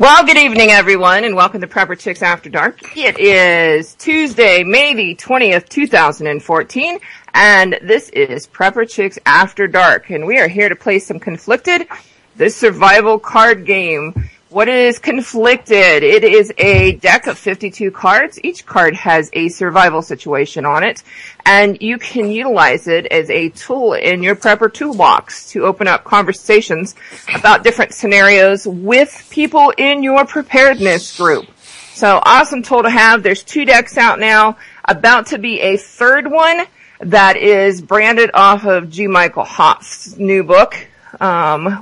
Well, good evening, everyone, and welcome to Prepper Chicks After Dark. It is Tuesday, May the 20th, 2014, and this is Prepper Chicks After Dark, and we are here to play some Conflicted, the survival card game. What is Conflicted? It is a deck of 52 cards. Each card has a survival situation on it, and you can utilize it as a tool in your Prepper toolbox to open up conversations about different scenarios with people in your preparedness group. So awesome tool to have. There's 2 decks out now, about to be a third one that is branded off of G. Michael Hoff's new book,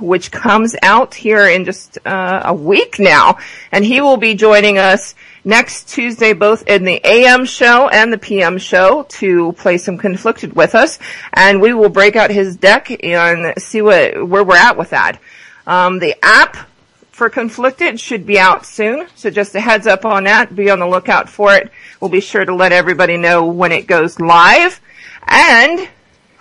which comes out here in just a week now, and he will be joining us next Tuesday, both in the AM show and the PM show, to play some Conflicted with us, and we will break out his deck and see where we're at with that. The app for Conflicted should be out soon, so just a heads up on that. Be on the lookout for it. We'll be sure to let everybody know when it goes live. And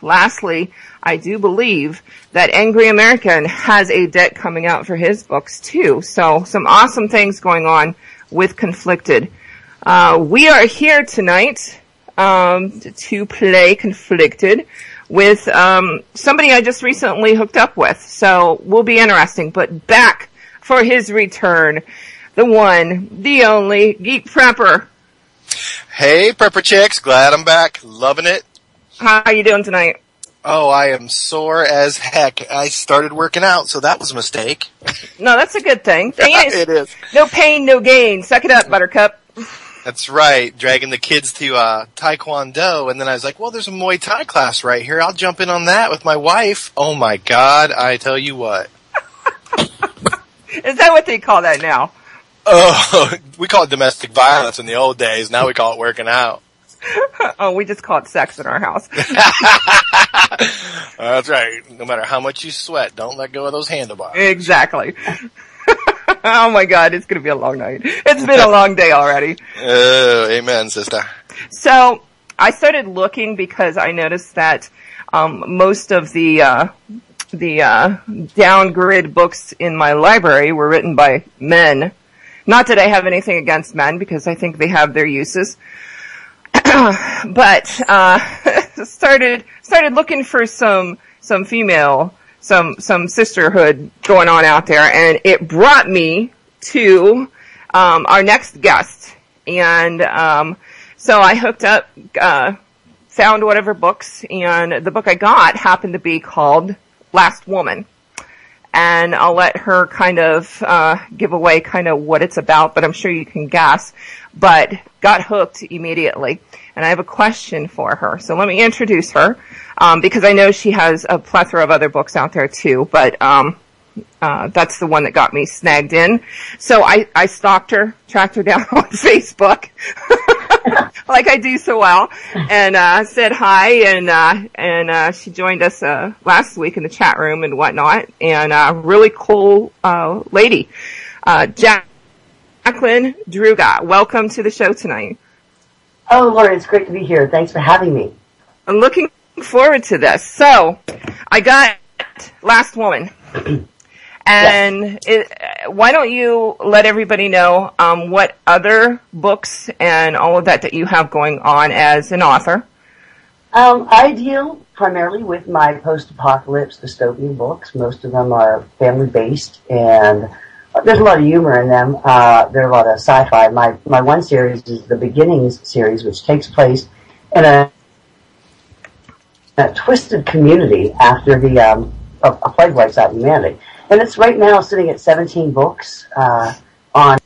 lastly, I do believe that Angry American has a deck coming out for his books too. So some awesome things going on with Conflicted. We are here tonight to play Conflicted with somebody I just recently hooked up with. So will be interesting. But back for his return, the one, the only Geek Prepper. Hey, Prepper Chicks. Glad I'm back. Loving it. How are you doing tonight? Oh, I am sore as heck. I started working out, so that was a mistake. No, that's a good thing. It is. No pain, no gain. Suck it up, Buttercup. That's right. Dragging the kids to Taekwondo, and then I was like, well, there's a Muay Thai class right here. I'll jump in on that with my wife. Oh, my God. I tell you what. Is that what they call that now? Oh, we call it domestic violence in the old days. Now we call it working out. Oh, we just call it sex in our house. That's right. No matter how much you sweat, don't let go of those handlebars. Exactly. Oh my God, it's going to be a long night. It's been a long day already. Oh, amen, sister. So I started looking because I noticed that most of the down-grid books in my library were written by men. Not that I have anything against men, because I think they have their uses. But started looking for some female, some sisterhood going on out there, and it brought me to our next guest. And so I hooked up, found whatever books, and the book I got happened to be called Last Woman. And I'll let her kind of give away kind of what it's about, but I'm sure you can guess. But got hooked immediately. And I have a question for her. So let me introduce her, because I know she has a plethora of other books out there too, but that's the one that got me snagged in. So I stalked her, tracked her down on Facebook, like I do so well, and said hi, and she joined us last week in the chat room and whatnot, and really cool lady. Jacqueline Druga, welcome to the show tonight. Oh, Laura, it's great to be here. Thanks for having me. I'm looking forward to this. So, I got Last Woman. And yes. Why don't you let everybody know what other books and all of that you have going on as an author? I deal primarily with my post-apocalypse dystopian books. Most of them are family-based, and there's a lot of humor in them. There are a lot of sci-fi. My one series is the Beginnings series, which takes place in a twisted community after a plague wipes out humanity. And it's right now sitting at 17 books on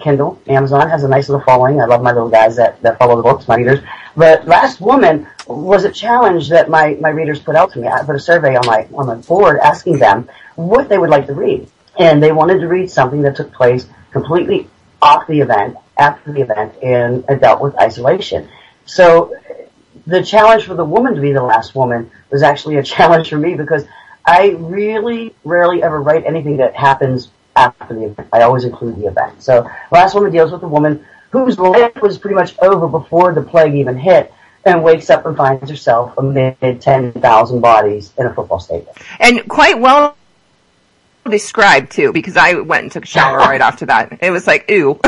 Kindle. Amazon has a nice little following. I love my little guys that follow the books, my readers. But Last Woman was a challenge that my readers put out to me. I put a survey on my board asking them what they would like to read. And they wanted to read something that took place completely after the event, and it dealt with isolation. So the challenge for the woman to be the last woman was actually a challenge for me, because I really rarely ever write anything that happens after the event. I always include the event. So Last Woman deals with a woman whose life was pretty much over before the plague even hit, and wakes up and finds herself amid 10,000 bodies in a football stadium. And quite well describe too, because I went and took a shower right after that. It was like, ew.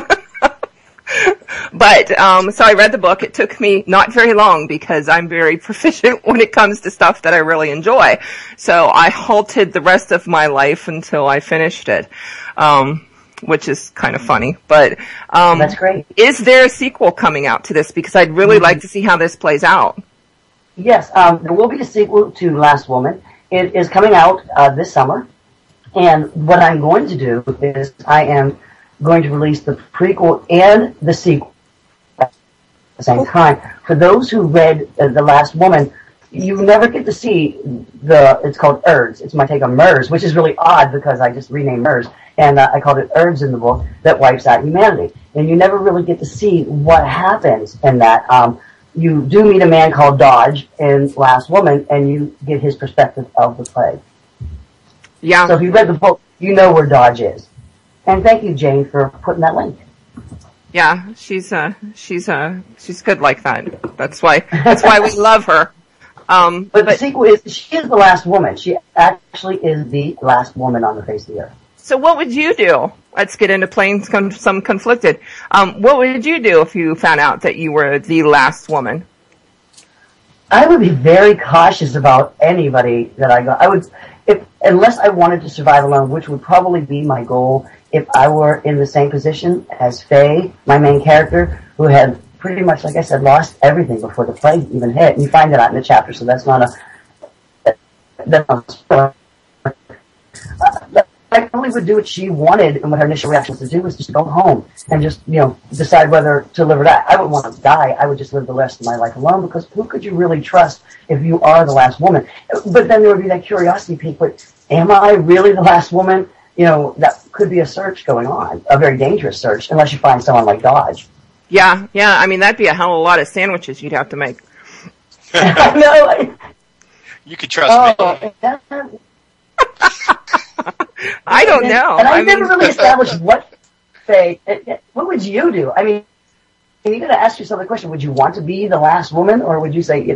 But, so I read the book. It took me not very long because I'm very proficient when it comes to stuff that I really enjoy. So I halted the rest of my life until I finished it, which is kind of funny. But, that's great. Is there a sequel coming out to this? Because I'd really like to see how this plays out. Yes, there will be a sequel to Last Woman. It is coming out this summer. And what I'm going to do is I am going to release the prequel and the sequel at the same time. For those who read The Last Woman, you never get to see it's called Urds. It's my take on MERS, which is really odd because I just renamed MERS. And I called it Urds in the book that wipes out humanity. And you never really get to see what happens in that. You do meet a man called Dodge in Last Woman, and you get his perspective of the plague. Yeah. So if you read the book, you know where Dodge is. And thank you, Jane, for putting that link. Yeah, she's good like that. That's why we love her. But the sequel is, she is the last woman. She actually is the last woman on the face of the earth. So what would you do? Let's get into playing some conflicted. What would you do if you found out that you were the last woman? I would be very cautious about anybody that I got. I would, unless I wanted to survive alone, which would probably be my goal if I were in the same position as Faye, my main character, who had pretty much, like I said, lost everything before the plague even hit. And you find that out in the chapter, so that's not a spoiler. I probably would do what she wanted, and what her initial reaction was to do was just go home and just, decide whether to live or die. I wouldn't want to die. I would just live the rest of my life alone, because who could you really trust if you are the last woman? But then there would be that curiosity peak, but am I really the last woman? That could be a search going on, a very dangerous search, unless you find someone like Dodge. Yeah. I mean, that'd be a hell of a lot of sandwiches you'd have to make. I know. You could trust me. I don't know. And I never really established what would you do? I mean, you got to ask yourself the question, would you want to be the last woman, or would you say,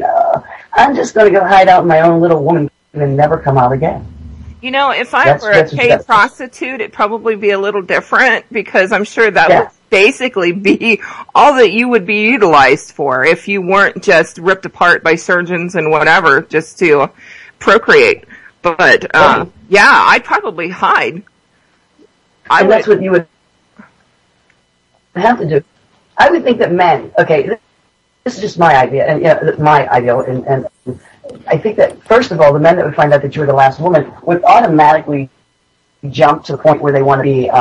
I'm just going to go hide out in my own little woman and never come out again? If I were a paid prostitute, it'd probably be a little different, because I'm sure that would basically be all that you would be utilized for if you weren't just ripped apart by surgeons and whatever just to procreate. But, I'd probably hide. That's what you would have to do. I would think that men, this is just my idea, and my ideal, and I think that, first of all, the men that would find out that you were the last woman would automatically jump to the point where they want to be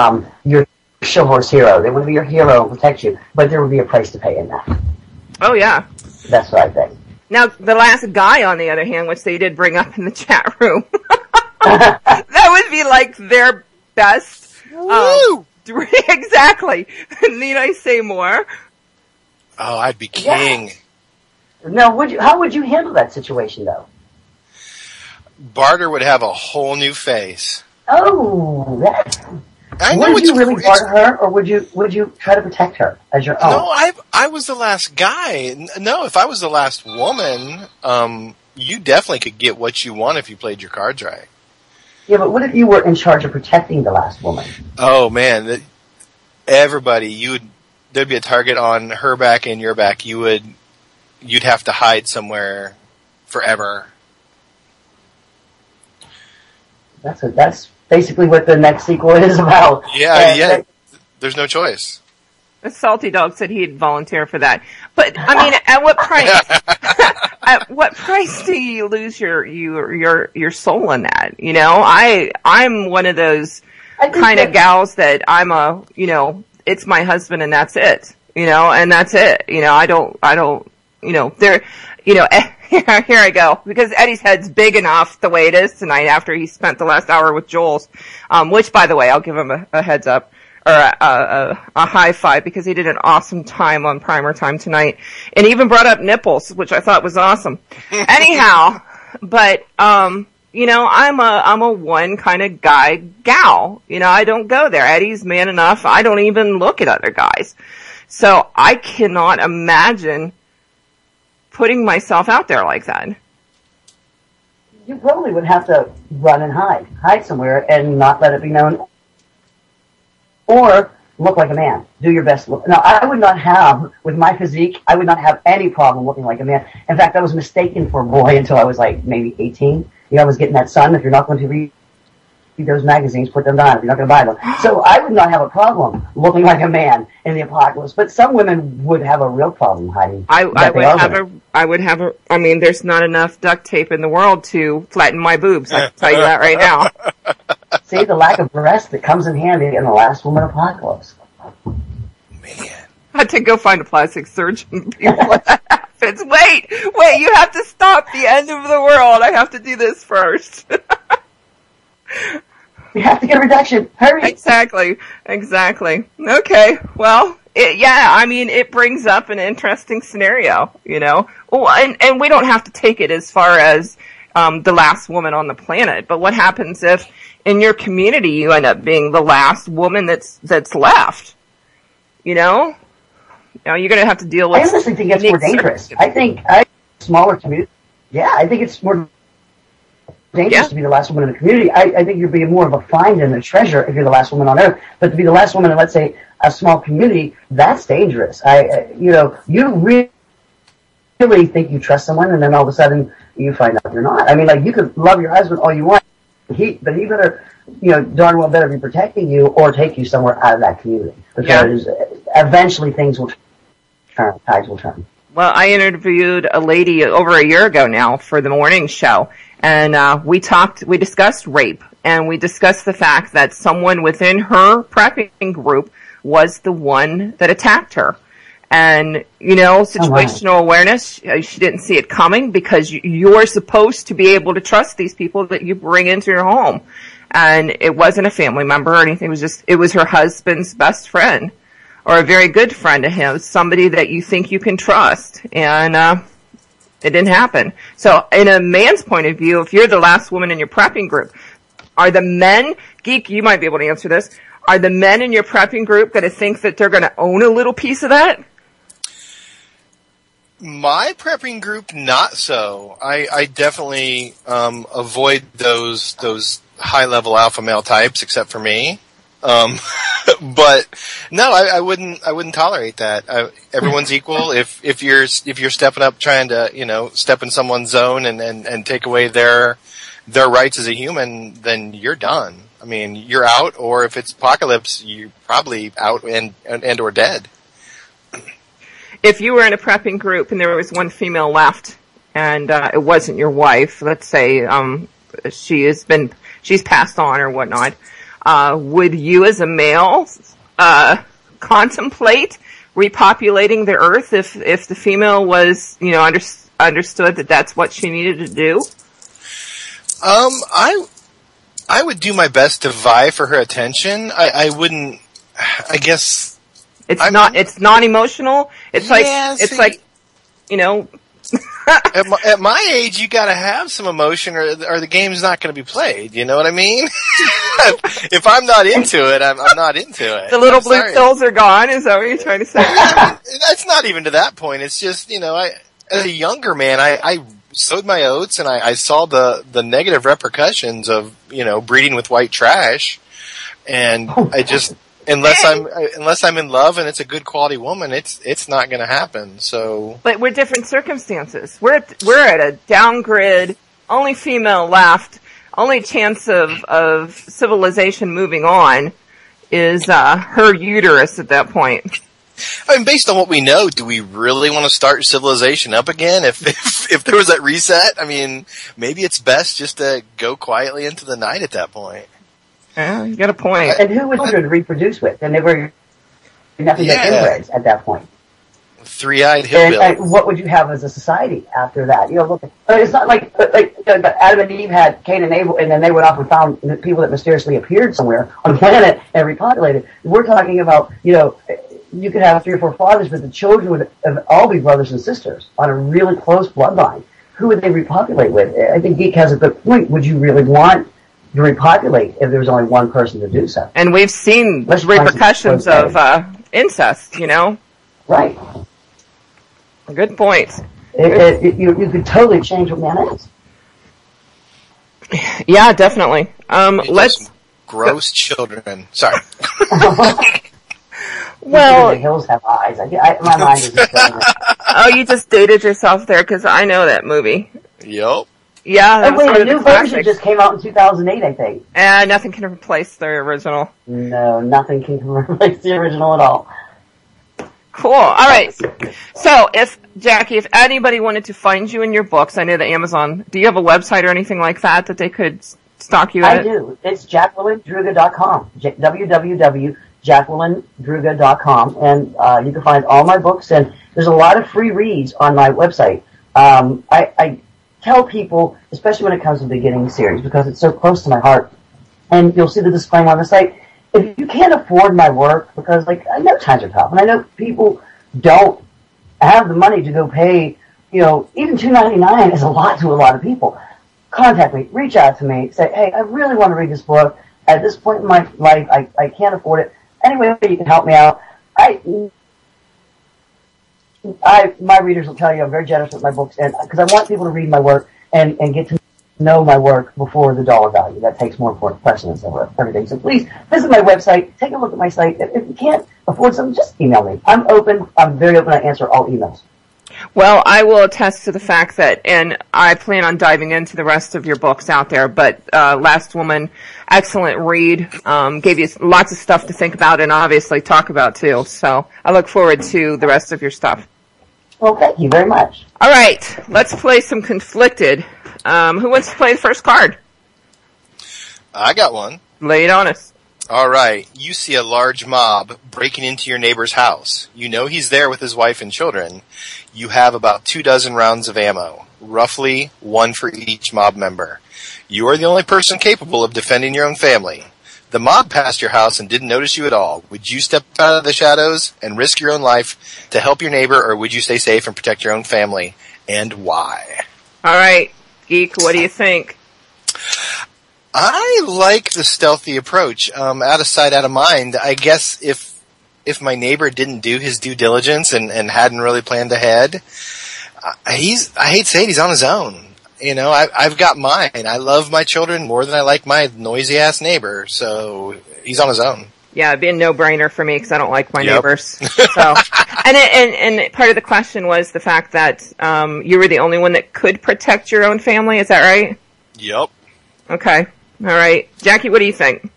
your chivalrous hero. They want to be your hero and protect you, but there would be a price to pay in that. Oh, yeah. That's what I think. Now, the last guy, on the other hand, which they did bring up in the chat room, that would be like their best. Exactly. Need I say more? Oh, I'd be king. Yeah. Now, how would you handle that situation, though? Barter would have a whole new face. Oh, would you really barter her, or would you try to protect her as your own? No, I was the last guy. No, if I was the last woman, you definitely could get what you want if you played your cards right. Yeah, but what if you were in charge of protecting the last woman? Oh man, everybody, there'd be a target on her back and your back. You'd have to hide somewhere forever. That's basically what the next sequel is about. Yeah. There's no choice. The Salty Dog said he'd volunteer for that. But, I mean, at what price? At what price do you lose your soul in that? I'm one of those kind of gals that it's my husband and that's it. And that's it. I don't, here I go, because Eddie's head's big enough the way it is tonight after he spent the last hour with Jules, which, by the way, I'll give him a heads up, or a high five, because he did an awesome time on Primer Time tonight, and even brought up nipples, which I thought was awesome. Anyhow, but, I'm a one kind of gal. I don't go there. Eddie's man enough. I don't even look at other guys. So I cannot imagine putting myself out there like that. you probably would have to run and hide somewhere and not let it be known, or look like a man. Do your best look. Now, I would not have, with my physique, I would not have any problem looking like a man. In fact, I was mistaken for a boy until I was like maybe 18. I was getting that son. If you're not going to read those magazines, put them down if you're not going to buy them. So I would not have a problem looking like a man in the apocalypse, but some women would have a real problem hiding. I would have a, I mean, there's not enough duct tape in the world to flatten my boobs. I can tell you that right now. See, the lack of breast that comes in handy in the last woman apocalypse. Man. I had to go find a plastic surgeon before that happens. Wait, you have to stop the end of the world. I have to do this first. You have to get a reduction. Hurry. Exactly. Okay, well, it brings up an interesting scenario, Oh, and we don't have to take it as far as the last woman on the planet, but what happens if in your community you end up being the last woman that's left? Now you're going to have to deal with. I honestly think it's more dangerous. I think smaller community. Yeah, I think it's more dangerous to be the last woman in the community. I think you're being more of a find than a treasure if you're the last woman on Earth. But to be the last woman in, let's say, a small community, that's dangerous. You really think you trust someone, and then all of a sudden you find out you're not. I mean, like, you could love your husband all you want, but he better, darn well better be protecting you or take you somewhere out of that community, because eventually things will turn, tides will turn. Well, I interviewed a lady over a year ago now for the morning show, and we discussed rape, and we discussed the fact that someone within her prepping group was the one that attacked her. And, situational awareness, she didn't see it coming, because you're supposed to be able to trust these people that you bring into your home. And it wasn't a family member or anything. It was her husband's best friend, or a very good friend to him, somebody that you think you can trust. And it didn't happen. So in a man's point of view, if you're the last woman in your prepping group, are the men, Geek, you might be able to answer this, are the men in your prepping group going to think that they're going to own a little piece of that? My prepping group, not so. I definitely avoid those high-level alpha male types, except for me. But no, I wouldn't tolerate that. Everyone's equal. If you're stepping up, trying to step in someone's zone and take away their rights as a human, then you're done. I mean, you're out. Or if it's apocalypse, you're probably out and or dead. If you were in a prepping group and there was one female left, and it wasn't your wife, let's say she's passed on or whatnot, would you as a male contemplate repopulating the earth if the female was understood that that's what she needed to do? I would do my best to vie for her attention. I wouldn't. I guess. It's non-emotional. It's like, at my age, you gotta have some emotion or the game's not gonna be played. You know what I mean? If I'm not into it, I'm not into it. The little blue pills are gone, is that what you're trying to say? That's not even to that point. It's just, as a younger man, I sowed my oats and I saw the negative repercussions of, breeding with white trash. And I just, unless I'm in love and it's a good quality woman, it's not going to happen. So, but we're different circumstances. We're at a down grid, only female left, only chance of civilization moving on is her uterus at that point. I mean, based on what we know, do we really want to start civilization up again? If there was that reset, I mean, maybe it's best just to go quietly into the night at that point. Yeah, you got a point. And who was going to reproduce with? And they were nothing but inbreds at that point. Three-eyed hillbilly. And what would you have as a society after that? Look, it's not like Adam and Eve had Cain and Abel, and then they went off and found the people that mysteriously appeared somewhere on the planet and repopulated. We're talking about, you could have 3 or 4 fathers, but the children would all be brothers and sisters on a really close bloodline. Who would they repopulate with? I think Geek has a good point. Would you really want to repopulate if there was only one person to do so? And we've seen repercussions of incest, Right. Good point. You could totally change what man is. Yeah, definitely. Let's gross children. Sorry. Well, the hills have eyes. My mind is just oh, you just dated yourself there because I know that movie. Yep. Yeah. Oh, wait, a new version just came out in 2008, I think. Nothing can replace the original. No, nothing can replace the original at all. Cool. All right. So, Jackie, if anybody wanted to find you in your books, I know that Amazon. Do you have a website or anything like that they could stalk you at? I do. It's JacquelineDruga.com. www.JacquelineDruga.com, and you can find all my books. And there's a lot of free reads on my website. I tell people, especially when it comes to the beginning series, because it's so close to my heart. And you'll see the disclaimer on the site. If you can't afford my work, because I know times are tough, and I know people don't have the money to go pay, even $2.99 is a lot to a lot of people. Contact me, reach out to me, say, hey, I really want to read this book. At this point in my life, I can't afford it. Anyway, you can help me out. My readers will tell you I'm very generous with my books, and because I want people to read my work and get to know my work before the dollar value. That takes more important precedence over everything. So please visit my website, take a look at my site. If you can't afford something, just email me. I'm open. I'm very open. I answer all emails. Well, I will attest to the fact that, and I plan on diving into the rest of your books out there, but Last Woman, excellent read, gave you lots of stuff to think about and obviously talk about too. So I look forward to the rest of your stuff. Well, thank you very much. All right, let's play some Conflicted. Who wants to play the first card? I got one. Lay it on us. All right. You see a large mob breaking into your neighbor's house. You know he's there with his wife and children. You have about 24 rounds of ammo, roughly one for each mob member. You are the only person capable of defending your own family. The mob passed your house and didn't notice you at all. Would you step out of the shadows and risk your own life to help your neighbor, or would you stay safe and protect your own family? And why? All right, Geek, what do you think? I like the stealthy approach. Out of sight, out of mind. I guess if my neighbor didn't do his due diligence and hadn't really planned ahead, I hate to say it, he's on his own. I've got mine. I love my children more than I like my noisy ass neighbor, so he's on his own. Yeah, it'd be a no-brainer for me because I don't like my neighbors. So, and part of the question was the fact that you were the only one that could protect your own family. Is that right? Yep. Okay. All right, Jackie, what do you think?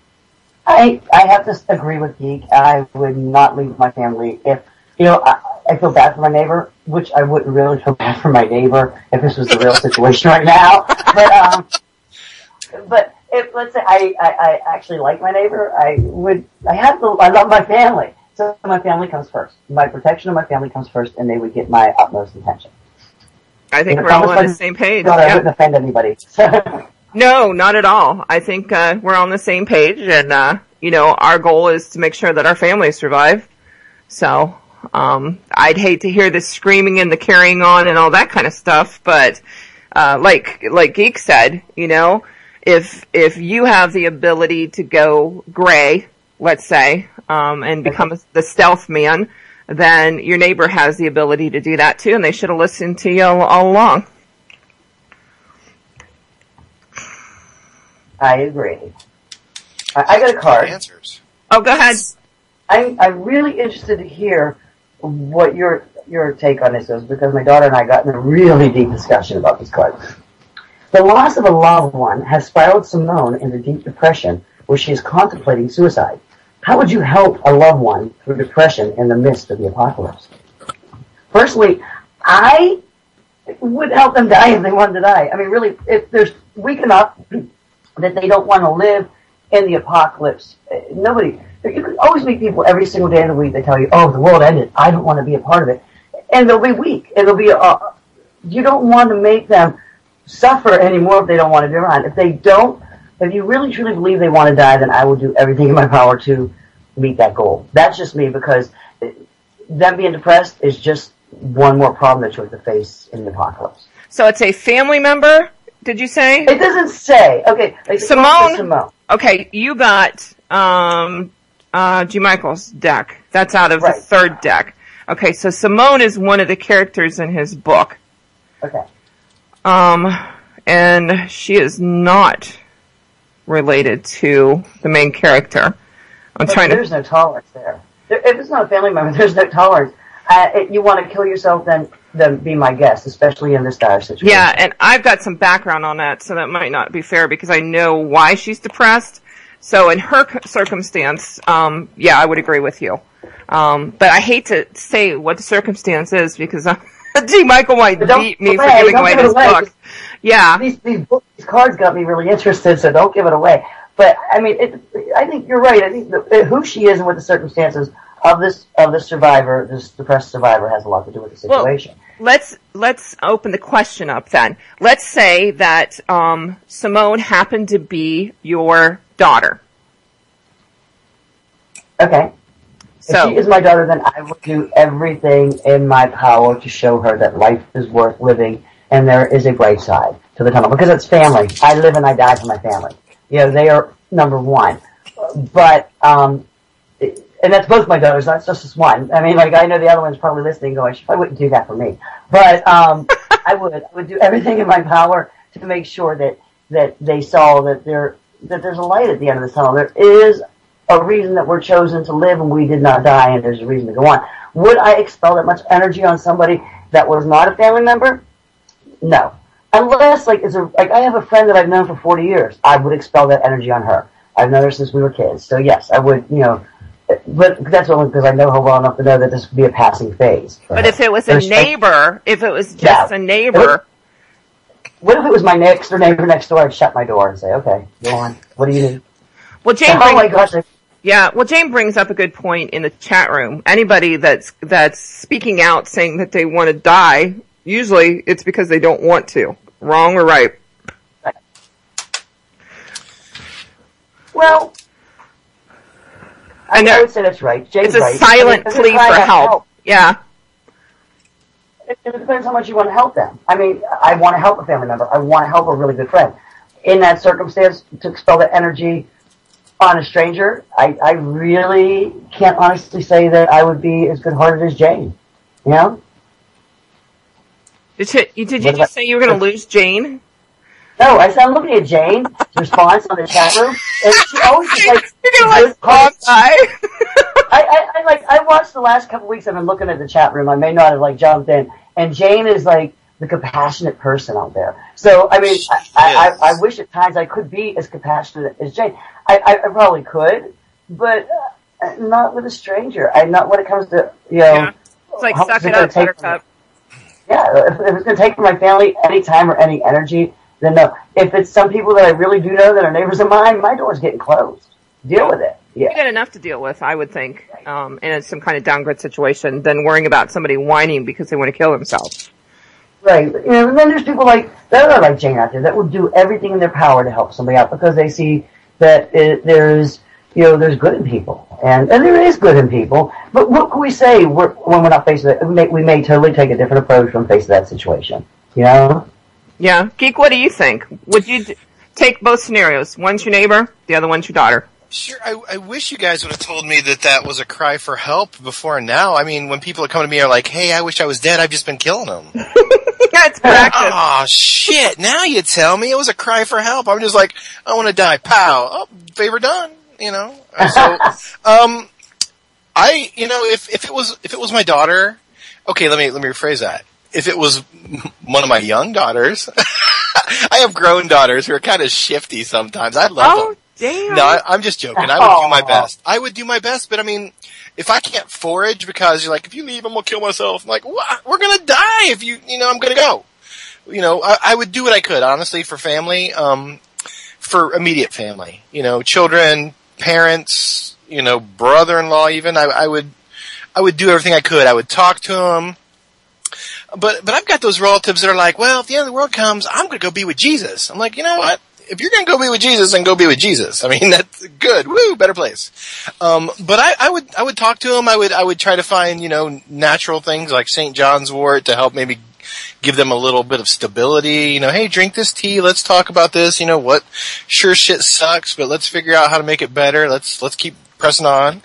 I have to agree with Geek. I would not leave my family if I feel bad for my neighbor, which I wouldn't really feel bad for my neighbor if this was the real situation right now. But if, let's say, I actually like my neighbor, I love my family. So my family comes first. My protection of my family comes first, and they would get my utmost attention. I think we're all on the same page. I wouldn't offend anybody. No, not at all. I think we're on the same page, and our goal is to make sure that our families survive. So I'd hate to hear the screaming and the carrying on and all that kind of stuff, but like Geek said, if you have the ability to go gray, let's say, and become the stealth man, then your neighbor has the ability to do that too, and they should have listened to you all along. I agree. I got a card. Answers. Oh, go ahead. I'm really interested to hear what your take on this is, because my daughter and I got in a really deep discussion about this card. The loss of a loved one has spiraled Simone into deep depression, where she is contemplating suicide. How would you help a loved one through depression in the midst of the apocalypse? Personally, I would help them die if they wanted to die. I mean, really, if they're weak enough that they don't want to live in the apocalypse, you can always meet people every single day of the week that tell you, oh, the world ended, I don't want to be a part of it. And they'll be weak. And they'll be, you don't want to make them suffer anymore if they don't want to be around. If you really truly believe they want to die, then I will do everything in my power to meet that goal. That's just me, because them being depressed is just one more problem that you have to face in the apocalypse. So it's a family member, did you say? It doesn't say. Okay. Simone. Okay, you got G. Michael's deck. That's out of the third deck. Okay, so Simone is one of the characters in his book. Okay. And and she is not related to the main character. There's no tolerance there. If it's not a family member, there's no tolerance. You want to kill yourself, then be my guest, especially in this dire situation. Yeah, and I've got some background on that, so that might not be fair because I know why she's depressed. So in her circumstance, I would agree with you. But I hate to say what the circumstance is because G. Michael might beat me for giving away this book. Yeah. These cards got me really interested, so don't give it away. But I mean, I think you're right. I think who she is and what the circumstances of this survivor, this depressed survivor, has a lot to do with the situation. Well, let's open the question up then. Let's say that Simone happened to be your daughter. Okay. If she is my daughter, then I will do everything in my power to show her that life is worth living and there is a bright side to the tunnel. Because it's family. I live and I die for my family. They are number one. But, and that's both my daughters, not just this one. I mean, I know the other one's probably listening going, she probably wouldn't do that for me. But, I would do everything in my power to make sure that they saw that there's a light at the end of the tunnel. There is a reason that we're chosen to live and we did not die and there's a reason to go on. Would I expel that much energy on somebody that was not a family member? No. Unless, I have a friend that I've known for 40 years. I would expel that energy on her. I've known her since we were kids. So yes, I would, but that's only because I know her well enough to know that this would be a passing phase. But if it was a neighbor, if it was just a neighbor. What if it was my next door neighbor next door? I'd shut my door and say, okay, go on. What do you need? Well, Jane brings up a good point in the chat room. Anybody that's speaking out saying that they want to die, usually it's because they don't want to. Wrong or right? Well, I would say that's right. Jane's it's a silent plea for help. Yeah. It depends how much you want to help them. I mean, I want to help a family member. I want to help a really good friend. In that circumstance, to expel that energy on a stranger, I really can't honestly say that I would be as good-hearted as Jane. You know? Did you just say you were going to lose Jane? No, I said I'm looking at Jane's response on the chat room, and she always is like, "You're gonna I watched the last couple weeks. I've been looking at the chat room. I may not have jumped in, and Jane is the compassionate person out there. So I mean, I wish at times I could be as compassionate as Jane. I probably could, but not with a stranger. Not when it comes to Yeah. It's like suck it up, buttercup. Yeah, if it's going to take from my family any time or any energy, then no. If it's some people that I really do know that are neighbors of mine, my door's getting closed. Deal with it. Yeah. You got enough to deal with, I would think, in some kind of downgrade situation than worrying about somebody whining because they want to kill themselves. Right. And then there's people that are like Jane out there that will do everything in their power to help somebody out because they see that there's good in people. And there is good in people. But what can we say when we're not faced with it? We may totally take a different approach when faced with that situation. You know? Yeah. Geek, what do you think? Would you take both scenarios? One's your neighbor, the other one's your daughter. Sure. I wish you guys would have told me that was a cry for help before now. I mean, when people come to me are like, hey, I wish I was dead, I've just been killing them. That's practice. Oh, shit. Now you tell me it was a cry for help. I'm just like, I want to die. Pow. Oh, favor done. You know? So, if it was my daughter, okay, let me rephrase that. If it was one of my young daughters, I have grown daughters who are kind of shifty sometimes. I love them. Damn. No, I'm just joking. I would do my best. I would do my best, but I mean, if I can't forage because you're like, if you leave, I'm gonna kill myself. I'm like, what? We're gonna die if I'm gonna go. I would do what I could, honestly, for family, for immediate family. Children, parents, brother-in-law even. I would do everything I could. I would talk to them. But I've got those relatives that are like, well, if the end of the world comes, I'm gonna go be with Jesus. I'm like, you know what? If you're going to go be with Jesus, then go be with Jesus. I mean, that's good. Woo, better place. But I would talk to him. I would try to find, natural things like St. John's wort to help maybe give them a little bit of stability. Hey, drink this tea. Let's talk about this. What? Sure shit sucks, but let's figure out how to make it better. Let's keep pressing on.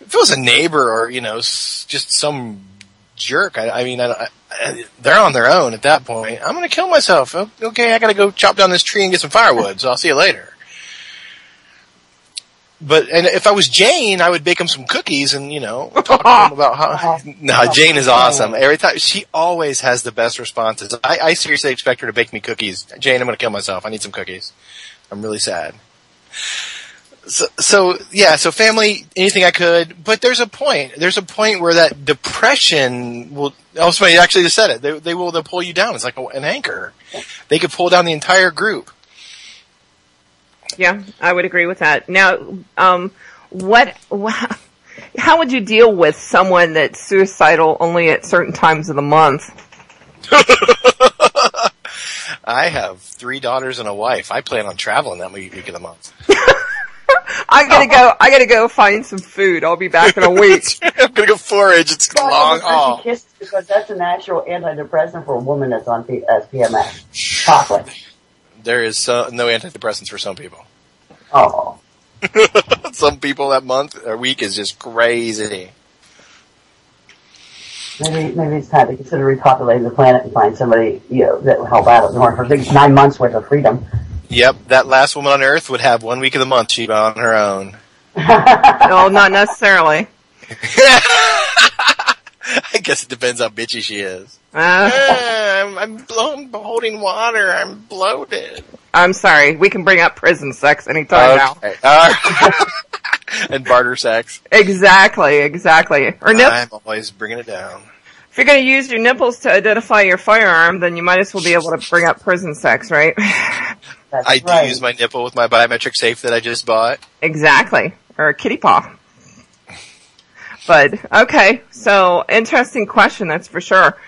If it was a neighbor or, just some jerk, I they're on their own at that point. I'm going to kill myself. Okay, I got to go chop down this tree and get some firewood, so I'll see you later. And if I was Jane, I would bake them some cookies and, talk to them about how... No, Jane is awesome. Every time, she always has the best responses. I seriously expect her to bake me cookies. Jane, I'm going to kill myself. I need some cookies. I'm really sad. So family, anything I could, but there's a point where that depression will, somebody actually just said it, they'll pull you down. It's like an anchor. They could pull down the entire group. Yeah, I would agree with that. Now, how would you deal with someone that's suicidal only at certain times of the month? I have 3 daughters and a wife. I plan on traveling that week of the month. I gotta go find some food. I'll be back in a week. I'm gonna go forage. It's long haul. Because that's a natural antidepressant for a woman that's on PMS. Chocolate. There is no antidepressants for some people. Oh. Some people that month or week is just crazy. Maybe it's time to consider repopulating the planet and find somebody, that will help out. For 9 months worth of freedom. Yep, that last woman on Earth would have 1 week of the month she'd be on her own. No, not necessarily. I guess it depends how bitchy she is. I'm holding water. I'm bloated. I'm sorry. We can bring up prison sex anytime now. And barter sex. Exactly. Or I'm always bringing it down. If you're going to use your nipples to identify your firearm, then you might as well be able to bring up prison sex, right? I do use my nipple with my biometric safe that I just bought. Exactly. Or a kitty paw. But, okay, so interesting question, that's for sure.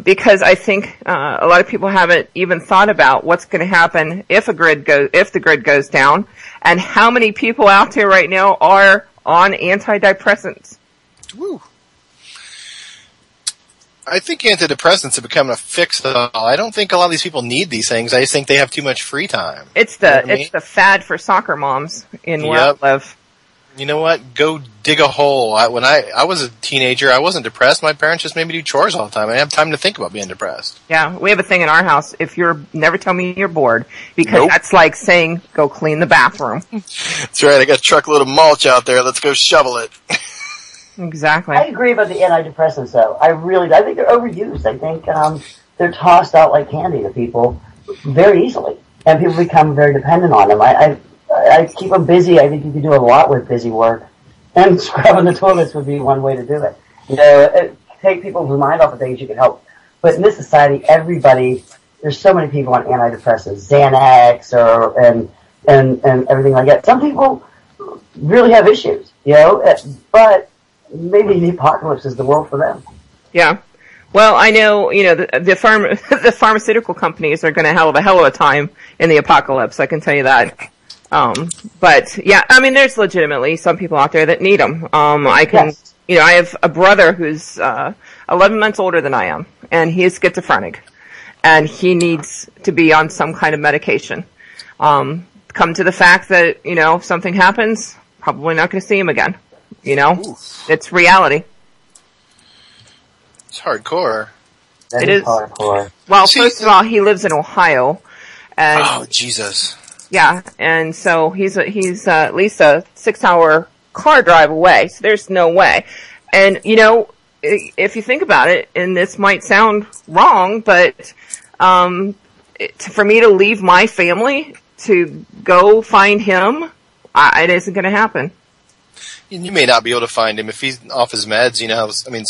Because I think a lot of people haven't even thought about what's going to happen if the grid goes down, and how many people out there right now are on antidepressants. Woo. I think antidepressants have become a fix-all. I don't think a lot of these people need these things. I just think they have too much free time. It's the fad for soccer moms in where I live. You know what? Go dig a hole. When I was a teenager, I wasn't depressed. My parents just made me do chores all the time. I didn't have time to think about being depressed. Yeah, we have a thing in our house. Never tell me you're bored, because that's like saying, go clean the bathroom. That's right. I got a truckload of mulch out there. Let's go shovel it. Exactly. I agree about the antidepressants, though. I think they're overused. I think they're tossed out like candy to people very easily, and people become very dependent on them. I keep them busy. I think you can do a lot with busy work, and scrubbing the toilets would be one way to do it. Take people's mind off of things you can help. But in this society, there's so many people on antidepressants, Xanax, and everything like that. Some people really have issues, but maybe the apocalypse is the world for them. Yeah. Well, I know, the pharmaceutical companies are going to have a hell of a time in the apocalypse. I can tell you that. But yeah, I mean, there's legitimately some people out there that need them. I have a brother who's 11 months older than I am, and he is schizophrenic, and he needs to be on some kind of medication. Come to the fact that, if something happens, probably not going to see him again. Oof. It's reality. It's hardcore. It is hardcore. Well, first of all, he lives in Ohio, and oh Jesus. Yeah, and so he's at least a 6-hour car drive away, so there's no way. And, if you think about it, and this might sound wrong, but for me to leave my family to go find him, it isn't going to happen. You may not be able to find him if he's off his meds.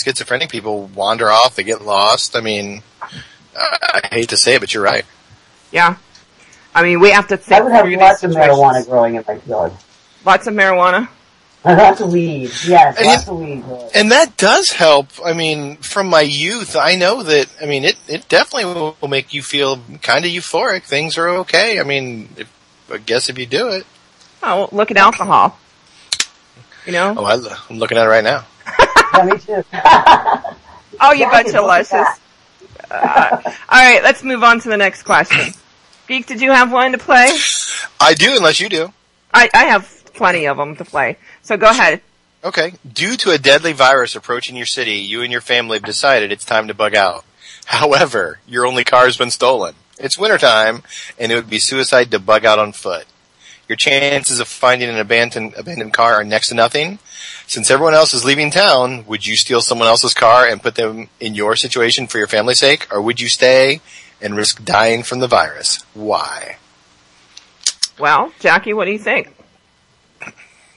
Schizophrenic people wander off, they get lost. I hate to say it, but you're right. Yeah. We have to think. I would have lots of marijuana growing in my yard. Lots of marijuana? Lots of weed, yes, lots of weed. And that does help. From my youth, I know that, it definitely will make you feel kind of euphoric. Things are okay. I guess if you do it. Oh, well, look at alcohol. Oh, I'm looking at it right now. Yeah, me too. Oh, you betcha, Luscious. All right, let's move on to the next question. Geek, did you have one to play? I do, unless you do. I have plenty of them to play. So go ahead. Okay. Due to a deadly virus approaching your city, you and your family have decided it's time to bug out. However, your only car has been stolen. It's wintertime, and it would be suicide to bug out on foot. Your chances of finding an abandoned car are next to nothing. Since everyone else is leaving town, would you steal someone else's car and put them in your situation for your family's sake, or would you stay and risk dying from the virus? Why? Well, Jackie, what do you think?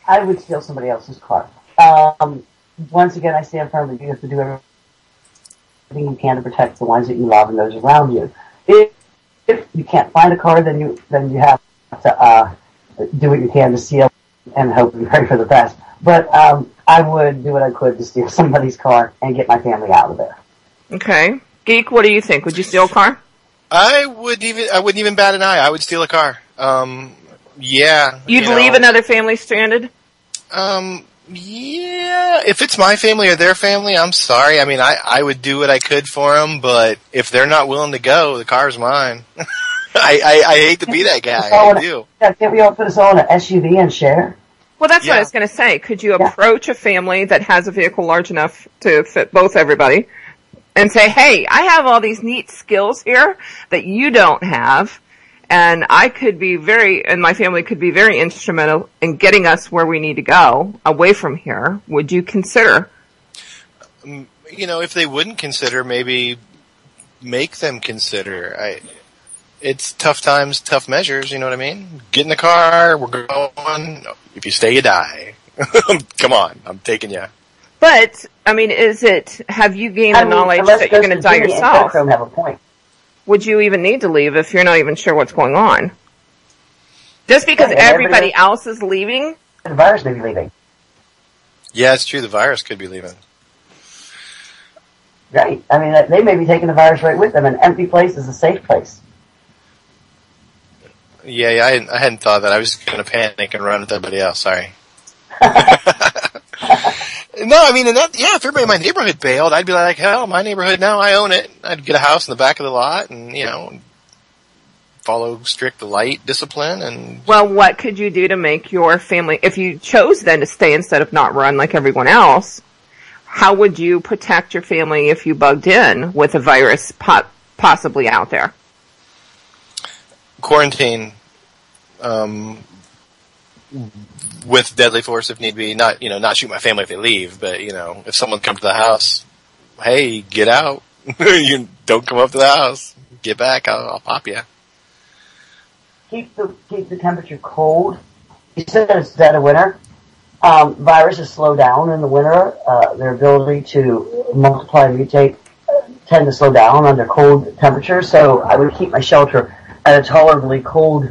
I would steal somebody else's car. Once again, I stand firm that you have to do everything you can to protect the ones that you love and those around you. If you can't find a car, then you have to do what you can to steal and hope and pray for the best. But I would do what I could to steal somebody's car and get my family out of there. Okay. Geek, what do you think? Would you steal a car? I wouldn't even bat an eye. I would steal a car. Yeah. You'd leave another family stranded? Yeah. If it's my family or their family, I'm sorry. I mean, I would do what I could for them, but if they're not willing to go, the car's mine. I hate to be that guy. I do. Can't we all put us all in an SUV and share? Well, that's what I was going to say. Could you approach a family that has a vehicle large enough to fit both everybody and say, hey, I have all these neat skills here that you don't have, and I could be and my family could be very instrumental in getting us where we need to go away from here. Would you consider? If they wouldn't consider, maybe make them consider. It's tough times, tough measures, you know what I mean? Get in the car, we're going. If you stay, you die. Come on, I'm taking you. But, I mean, have you gained the knowledge that you're going to die yourself? Have a point. Would you even need to leave if you're not even sure what's going on? Just because everybody else is leaving? The virus may be leaving. Yeah, it's true, the virus could be leaving. Right. I mean, they may be taking the virus right with them. An empty place is a safe place. Yeah, I hadn't thought of that. I was just going to panic and run with everybody else. Sorry. No, I mean, if everybody in my neighborhood bailed, I'd be like, hell, my neighborhood now, I own it. I'd get a house in the back of the lot and, follow strict light discipline and... Well, what could you do to make your family, if you chose then to stay instead of not run like everyone else, how would you protect your family if you bugged in with a virus possibly out there? Quarantine, with deadly force if need be. Not shoot my family if they leave, but if someone comes to the house, hey, get out. You don't come up to the house. Get back. I'll pop you. Keep the temperature cold. You said it's dead of winter. Viruses slow down in the winter. Their ability to multiply and mutate tend to slow down under cold temperatures. So I would keep my shelter at a tolerably cold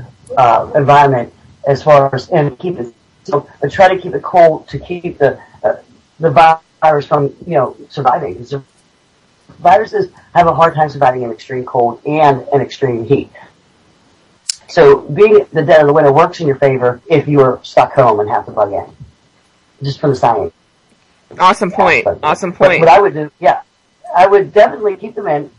environment as far as and keep it. So I try to keep it cold to keep the virus from surviving. Because viruses have a hard time surviving in extreme cold and in extreme heat. So being at the dead of the winter works in your favor if you are stuck home and have to bug in. Just from the science. Awesome point. Awesome point. What I would do, I would definitely keep them in.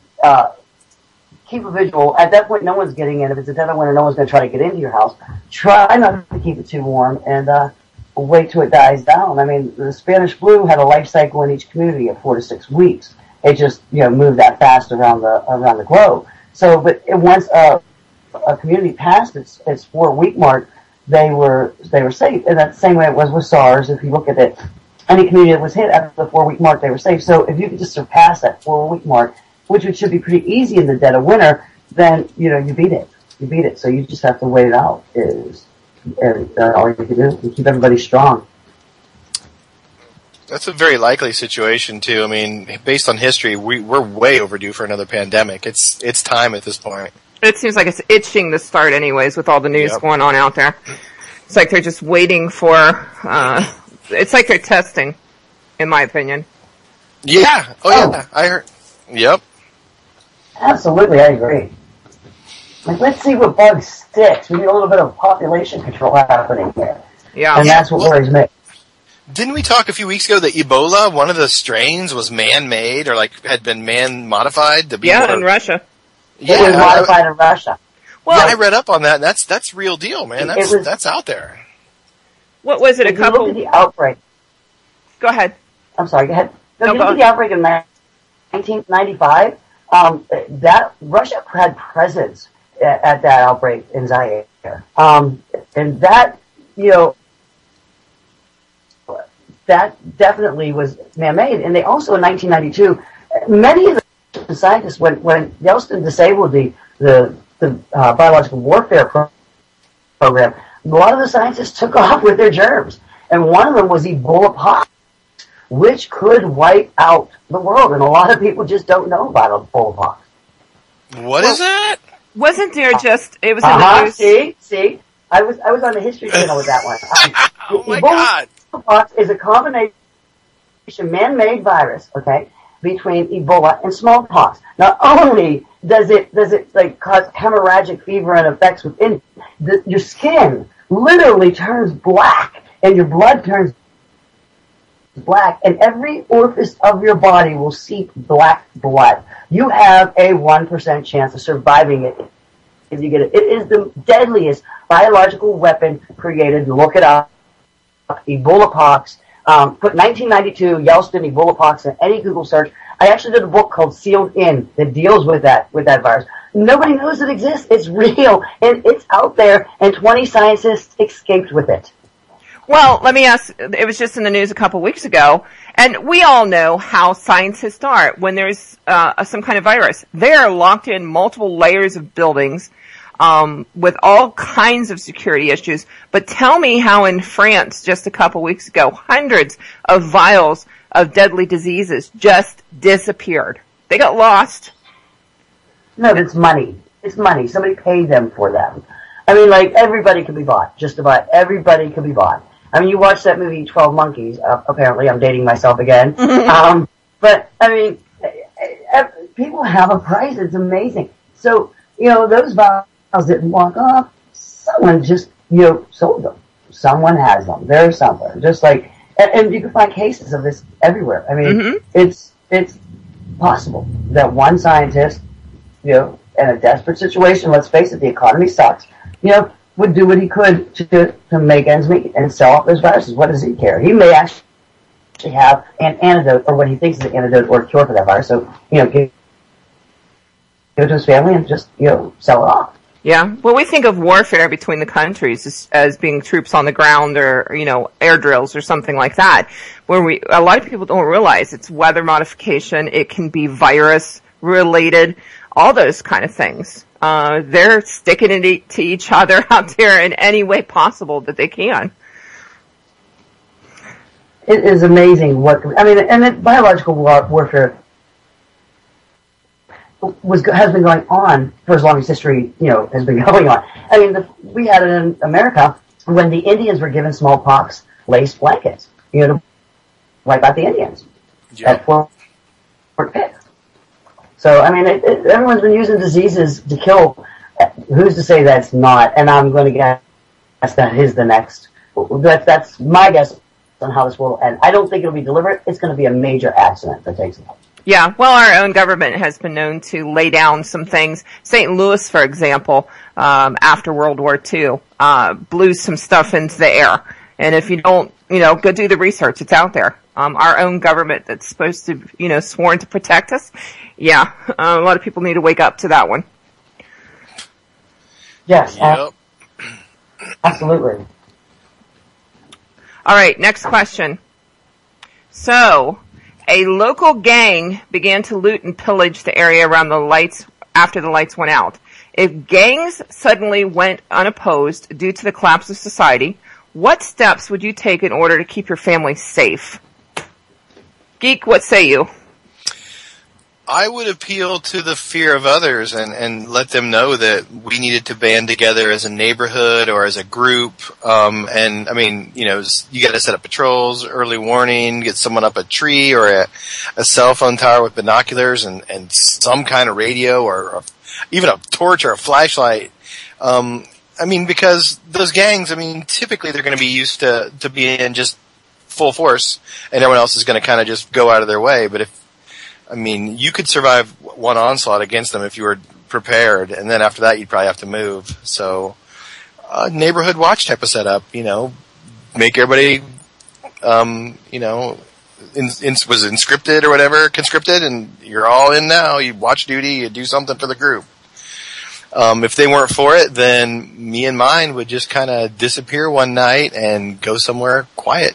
Keep a visual. At that point, no one's getting in. If it's a dead of winter, no one's going to try to get into your house. Try not to keep it too warm and wait till it dies down. I mean, the Spanish flu had a life cycle in each community of 4 to 6 weeks. It just moved that fast around the globe. So, but once a community passed its 4-week mark, they were safe. And that's the same way it was with SARS. If you look at it, any community that was hit after the 4-week mark, they were safe. So if you could just surpass that 4-week mark, which should be pretty easy in the dead of winter, then, you beat it. You beat it. So you just have to wait it out is all you can do and keep everybody strong. That's a very likely situation too. I mean, based on history, we're way overdue for another pandemic. It's time at this point. It seems like it's itching to start anyways with all the news going on out there. It's like they're just waiting for, it's like they're testing, in my opinion. Yeah. Yeah. I heard. Yep. Absolutely, I agree. Let's see what bug sticks. We need a little bit of population control happening here. Yeah. And that's what worries me. Didn't we talk a few weeks ago that Ebola, one of the strains, was man-made or had been man-modified to be in Russia. Yeah, it was modified in Russia. Well, I read up on that, and that's real deal, man. That's out there. What was it? If you look at the outbreak. Go ahead. I'm sorry. Go ahead. No, you look at the outbreak in 1995. that Russia had presence at that outbreak in Zaire, and that that definitely was man-made. And they also in 1992, many of the scientists, when Yeltsin disabled the biological warfare program, a lot of the scientists took off with their germs, and one of them was Ebola pox, which could wipe out the world, and a lot of people just don't know about Ebola pox. What is that? Wasn't there just, it was in the news. See? I was on the History Channel with that one. Oh my God. Ebola pox is a combination man-made virus, okay, between Ebola and smallpox. Not only does it like cause hemorrhagic fever and effects within your skin literally turns black and your blood turns black, and every orifice of your body will seep black blood. You have a 1% chance of surviving it if you get it. It is the deadliest biological weapon created. Look it up. Ebola pox. Put 1992 Yeltsin Ebola pox in any Google search. I actually did a book called Sealed In that deals with that virus. Nobody knows it exists. It's real, and it's out there, and 20 scientists escaped with it. Well, let me ask, it was just in the news a couple weeks ago, and we all know how scientists are. When there's some kind of virus, they are locked in multiple layers of buildings with all kinds of security issues. But tell me how in France just a couple weeks ago, hundreds of vials of deadly diseases just disappeared. They got lost. No, it's money. It's money. Somebody paid them for them. I mean, like, everybody can be bought. Just about everybody can be bought. I mean, you watch that movie 12 Monkeys. Apparently, I'm dating myself again. But, I mean, people have a price. It's amazing. So, those vials didn't walk off. Someone just, sold them. Someone has them. They're somewhere. Just like, and you can find cases of this everywhere. I mean, it's possible that one scientist, in a desperate situation, let's face it, the economy sucks, would do what he could to make ends meet and sell off those viruses. What does he care? He may actually have an antidote, or what he thinks is an antidote or a cure for that virus. So, give it to his family and just, sell it off. Yeah. Well, we think of warfare between the countries as being troops on the ground or, air drills or something like that, where a lot of people don't realize it's weather modification. It can be virus related, all those kind of things. They're sticking it to each other out there in any way possible that they can. It is amazing and biological warfare has been going on for as long as history, has been going on. I mean, we had it in America when the Indians were given smallpox laced blankets, to wipe out the Indians at Fort Pitt. So, I mean, everyone's been using diseases to kill. Who's to say that's not? And I'm going to guess that is the next. That's my guess on how this will end. I don't think it'll be deliberate. It's going to be a major accident that takes it. Yeah, well, our own government has been known to lay down some things. St. Louis, for example, after World War II, blew some stuff into the air. And if you don't, go do the research, it's out there. Our own government that's supposed to, sworn to protect us. Yeah, a lot of people need to wake up to that one. Yes, absolutely. All right, next question. So, a local gang began to loot and pillage the area around the lights after the lights went out. If gangs suddenly went unopposed due to the collapse of society, what steps would you take in order to keep your family safe? Geek, what say you? I would appeal to the fear of others and let them know that we needed to band together as a neighborhood or as a group. And I mean, you got to set up patrols, early warning, get someone up a tree or a cell phone tower with binoculars and some kind of radio or even a torch or a flashlight. I mean, because those gangs, typically they're going to be used to being in just full force and everyone else is going to kind of just go out of their way. But you could survive one onslaught against them if you were prepared, and then after that you'd probably have to move. So, neighborhood watch type of setup, make everybody, was inscripted or whatever, conscripted, and you're all in now. You watch duty, you do something for the group. If they weren't for it, then me and mine would just kind of disappear one night and go somewhere quiet.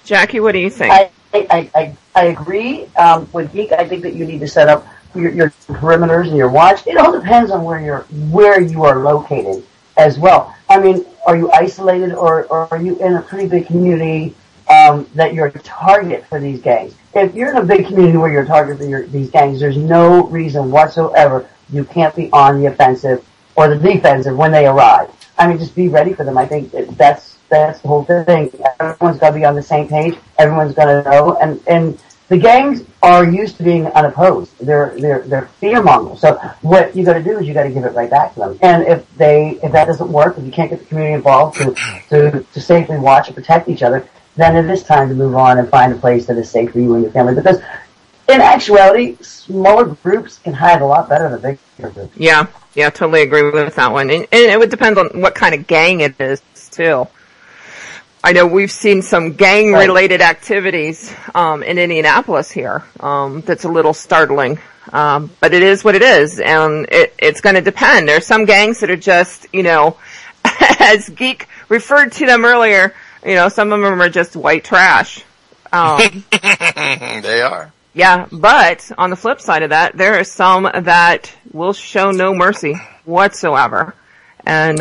Jackie, what do you think? I agree with Geek. I think that you need to set up your perimeters and your watch. It all depends on where you are located as well. I mean, are you isolated or are you in a pretty big community that you're a target for these gangs? If you're in a big community where you're a target for these gangs, there's no reason whatsoever you can't be on the offensive or the defensive when they arrive. I mean, just be ready for them. I think that's the whole thing. Everyone's got to be on the same page. Everyone's got to know. And the gangs are used to being unopposed. They're fear mongers. So what you got to do is you got to give it right back to them. And if that doesn't work, if you can't get the community involved to safely watch and protect each other, then it is time to move on and find a place that is safe for you and your family. Because in actuality, smaller groups can hide a lot better than bigger groups. Yeah, totally agree with that one. And it would depend on what kind of gang it is, too. I know we've seen some gang-related activities in Indianapolis here that's a little startling. But it is what it is, and it's going to depend. There are some gangs that are just, as Geek referred to them earlier, some of them are just white trash. They are. Yeah, but on the flip side of that, there are some that will show no mercy whatsoever. And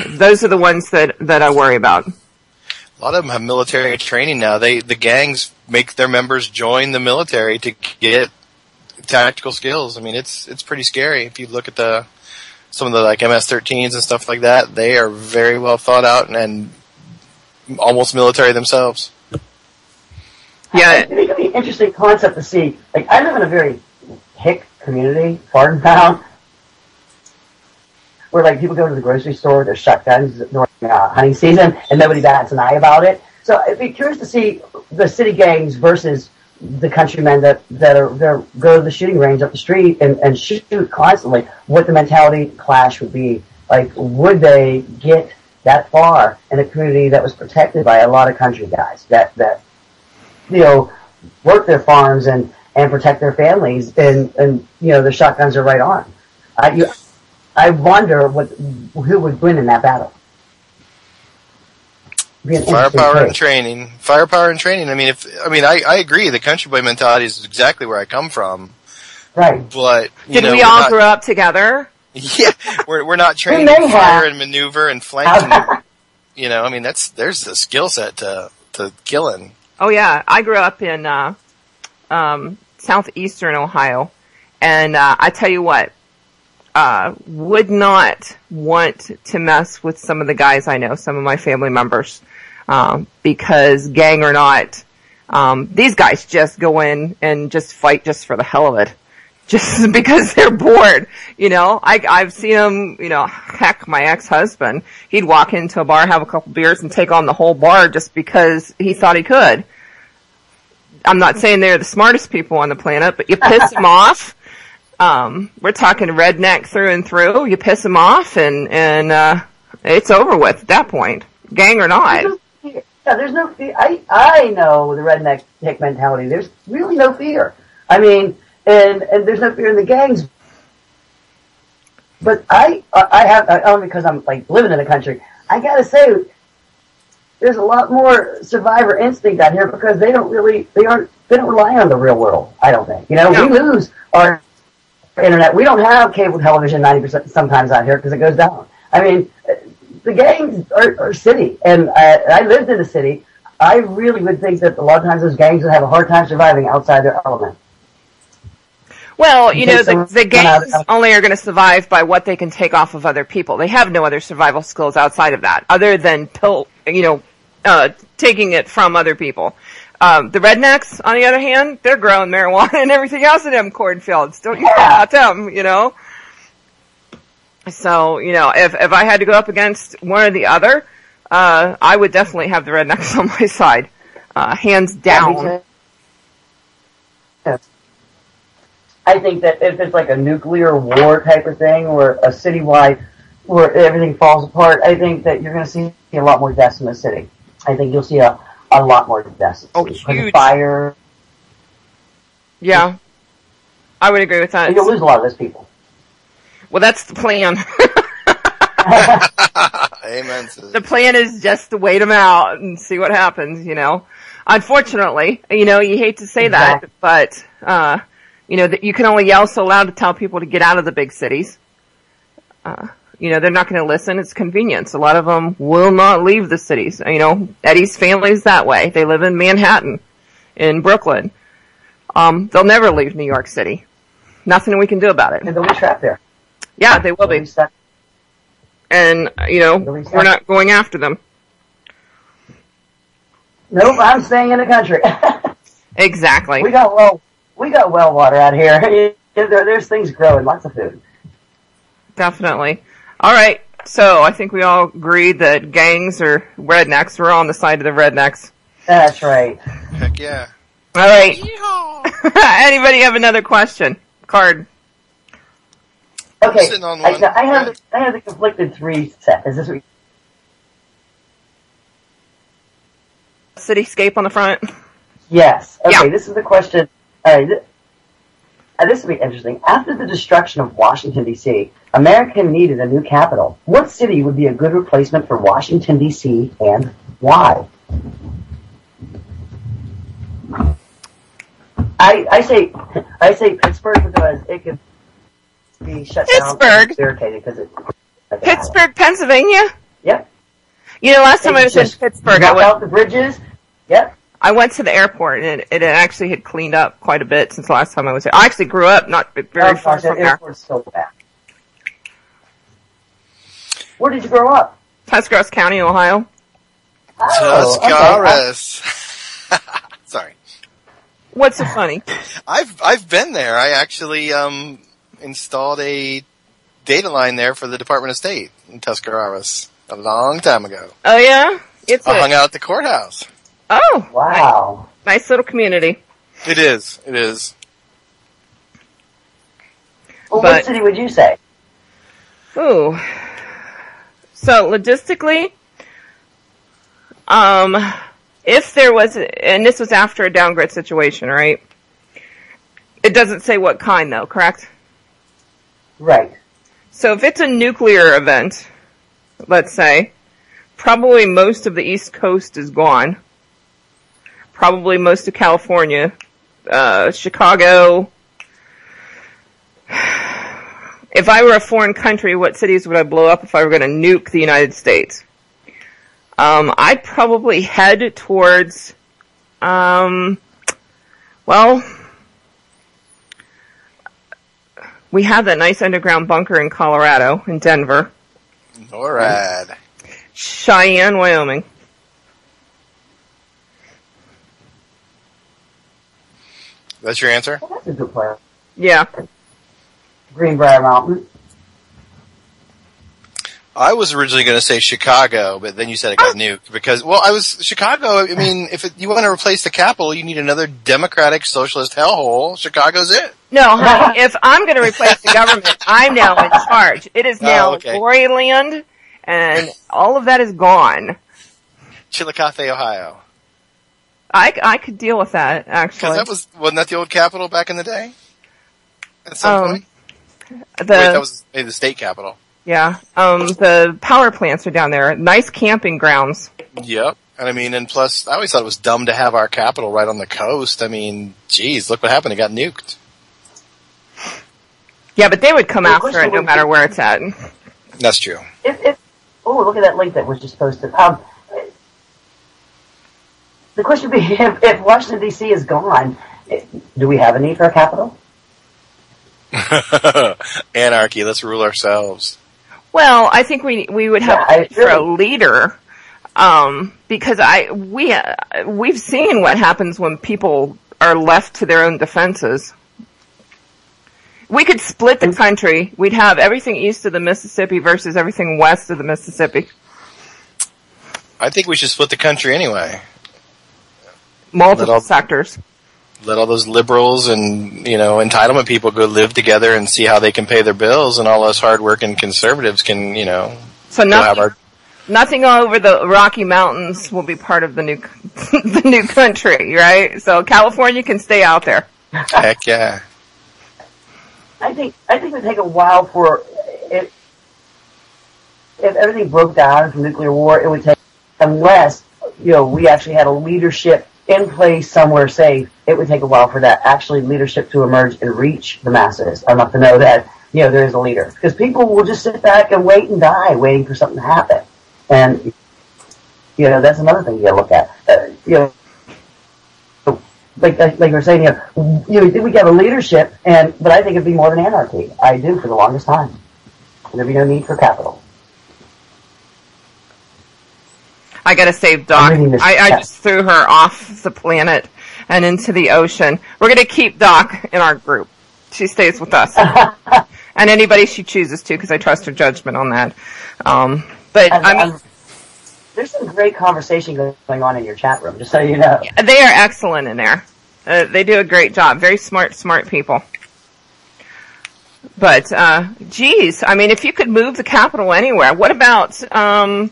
those are the ones that I worry about. A lot of them have military training now. The gangs make their members join the military to get tactical skills. I mean, it's pretty scary. If you look at some of the like MS-13s and stuff like that, they are very well thought out and almost military themselves. Yeah, I think it'd be an interesting concept to see. Like, I live in a very hick community, Barton Town, where like people go to the grocery store, there's shotguns during hunting season, and nobody bats an eye about it. So I'd be curious to see the city gangs versus the countrymen that go to the shooting range up the street and shoot constantly. What the mentality clash would be. Like, would they get that far in a community that was protected by a lot of country guys that work their farms and protect their families, and the shotguns are right on. I wonder who would win in that battle. Firepower and training. I agree. The country boy mentality is exactly where I come from. Right. But did we all grow up together? Yeah, we're not trained to fire and maneuver and flank. There's the skill set to killing. Oh yeah, I grew up in southeastern Ohio, and I tell you what, would not want to mess with some of the guys I know, some of my family members, because gang or not, these guys just go in and just fight just for the hell of it. Just because they're bored, I've seen them, heck, my ex-husband, he'd walk into a bar, have a couple beers, and take on the whole bar just because he thought he could. I'm not saying they're the smartest people on the planet, but you piss them off. We're talking redneck through and through. You piss them off, and it's over with at that point, gang or not. There's no fear. I know the redneck hick mentality. There's really no fear. I mean, and there's no fear in the gangs. But I have, only because I'm like living in the country, I gotta say, there's a lot more survivor instinct out here because they don't rely on the real world, I don't think. We lose our internet. We don't have cable television 90% sometimes out here because it goes down. I mean, the gangs are city, and I lived in a city. I really would think that a lot of times those gangs would have a hard time surviving outside their element. Well, the gangs only are going to survive by what they can take off of other people. They have no other survival skills outside of that, other than taking it from other people. The rednecks, on the other hand, they're growing marijuana and everything else in them cornfields. Don't you care about them, So, if I had to go up against one or the other, I would definitely have the rednecks on my side. Hands down. I think that if it's like a nuclear war type of thing, or a citywide, where everything falls apart, I think that you're going to see a lot more deaths in the city. I think you'll see a lot more deaths. Oh, Because huge. of fire. Yeah. I would agree with that. You'll lose a lot of those people. Well, that's the plan. Amen. The plan is just to wait them out and see what happens, you know. Unfortunately, you know, you hate to say Exactly. that, but, you know, that you can only yell so loud to tell people to get out of the big cities. You know, they're not going to listen. It's convenience. A lot of them will not leave the cities. You know, Eddie's family is that way. They live in Manhattan, in Brooklyn. They'll never leave New York City. Nothing we can do about it. And they'll be trapped there. Yeah, they will They'll be. stuck. And, you know, we're not going after them. Nope, I'm staying in the country. Exactly. We got well water out here. There's things growing, lots of food. Definitely. All right. So I think we all agreed that gangs are rednecks. We're on the side of the rednecks. That's right. Heck yeah. All right. Yeehaw. Anybody have another question? Card. Okay, Sitting on one. I have the conflicted 3 set. Is this what Cityscape on the front. Yes. Okay, Yeah. This is the question. All right, this will be interesting. After the destruction of Washington, D.C., America needed a new capital. What city would be a good replacement for Washington, D.C., and why? I say Pittsburgh because it could be shut down. Pittsburgh? Irritated because it. Pittsburgh, Pennsylvania. Yep. You know, last time I was in Just Pittsburgh, knock out the bridges. Yep. I went to the airport, and it actually had cleaned up quite a bit since the last time I was there. I actually grew up not very far That from there. airport's so bad. Where did you grow up? Tuscarawas County, Ohio. Oh, okay. Tuscarawas. Sorry. What's so funny? I've been there. I actually installed a data line there for the Department of State in Tuscarawas a long time ago. Oh, yeah? I hung out at the courthouse. Oh, Wow. nice little community. It is. It is. Well, But- what city would you say? Ooh. So logistically, if there was, and this was after a downgrade situation, right? It doesn't say what kind though, correct? Right. So if it's a nuclear event, let's say, probably most of the East Coast is gone. Probably most of California, Chicago. If I were a foreign country, what cities would I blow up if I were going to nuke the United States? I'd probably head towards, well, we have that nice underground bunker in Colorado, in Denver. NORAD. Cheyenne, Wyoming. That's your answer? Well, that's a good plan. Yeah. Greenbrier Mountain. I was originally going to say Chicago, but then you said it got nuked because, well, Chicago, I mean, you want to replace the capital, you need another democratic socialist hellhole. Chicago's it. No, honey, if I'm going to replace the government, I'm now in charge. It is now okay. glory land, and all of that is gone. Chillicothe, Ohio. I could deal with that, actually. Because wasn't that the old capital back in the day? At some point? Wait, that was maybe the state capital. Yeah. The power plants are down there. Nice camping grounds. Yep. And I mean, and plus, I always thought it was dumb to have our capital right on the coast. I mean, geez, look what happened. It got nuked. Yeah, but they would come Well, after it no matter where it's at. That's true. Oh, look at that link that was just posted. The question would be, if Washington, D.C. is gone, do we have a need for a capital? Anarchy. Let's rule ourselves. Well, I think we would have Yeah, to look for a leader, because we've seen what happens when people are left to their own defenses. We could split the country. We'd have everything east of the Mississippi versus everything west of the Mississippi. I think we should split the country anyway. Multiple sectors. Let all those liberals and, entitlement people go live together and see how they can pay their bills, and all us hardworking conservatives can, So go have nothing, Nothing over the Rocky Mountains will be part of the new the new country, right? So California can stay out there. Heck yeah. I think it would take a while for if everything broke down from nuclear war. It would take, unless we actually had a leadership in place somewhere safe. It would take a while for that actually leadership to emerge and reach the masses enough to know that there is a leader, because people will just sit back and wait and die waiting for something to happen. And that's another thing you gotta look at. Like we're saying, we have a leadership, but I think it'd be more than anarchy. I do, for the longest time. There'd be no need for capital. I gotta save Doc. I just threw her off the planet and into the ocean. We're gonna keep Doc in our group. She stays with us. And anybody she chooses to, because I trust her judgment on that. There's some great conversation going on in your chat room, just so you know. They are excellent in there. They do a great job. Very smart people. But, if you could move the capital anywhere, what about on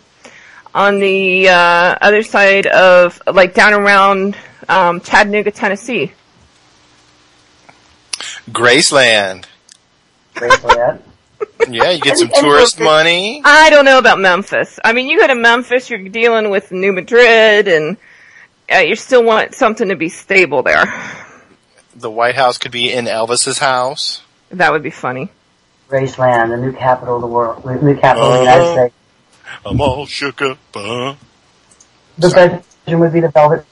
the other side of, like, down around Chattanooga, Tennessee? Graceland. Graceland. Yeah, you get some tourist money. I don't know about Memphis. You go to Memphis, you're dealing with New Madrid, and you still want something to be stable there. The White House could be in Elvis's house. That would be funny. Graceland, the new capital of the world, the new capital of the United States. I'm all shook up. The bedroom would be the Velvet